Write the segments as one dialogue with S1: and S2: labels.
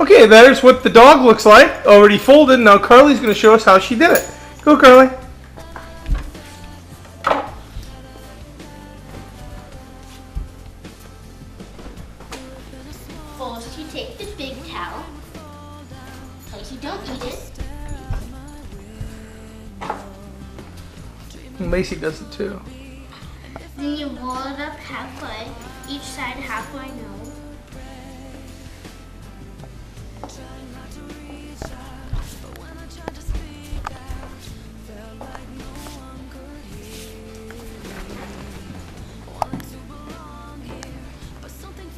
S1: Okay, there's what the dog looks like. Already folded. Now Carly's going to show us how she did it. Go, Carly.
S2: First, you take the big towel. Place you don't eat it.
S1: And Lacey does it too.
S2: Then you roll it up halfway, each side halfway no.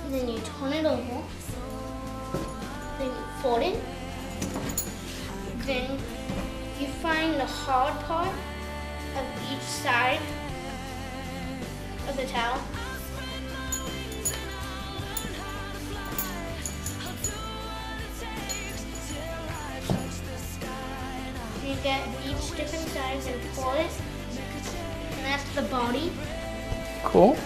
S2: And then you turn it over. Then you fold it. Then you find the hard part of each side of the towel. You get each different size and pull it, and that's the body.
S1: Cool.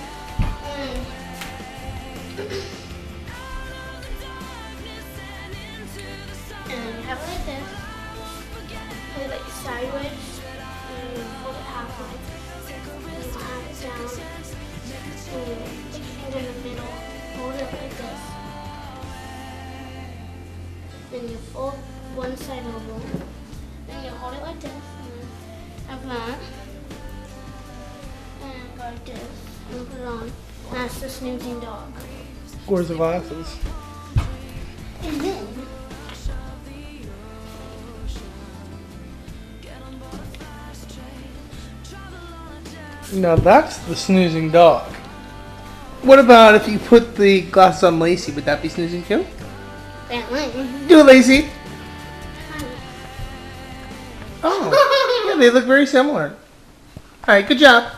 S2: And you have it like this. Put it like sideways, and you fold it halfway. And you have it down. And you put your finger in the middle, hold it like this. Then you fold one side over. Then you hold it like this. And have that. And go like this. And put it on. That's the snoozing dog.
S1: Where's the glasses?
S2: And then
S1: Now that's the snoozing dog. What about if you put the glasses on Lacey? Would that be snoozing too? Do it, Lacey. Oh, yeah, they look very similar. All right, good job.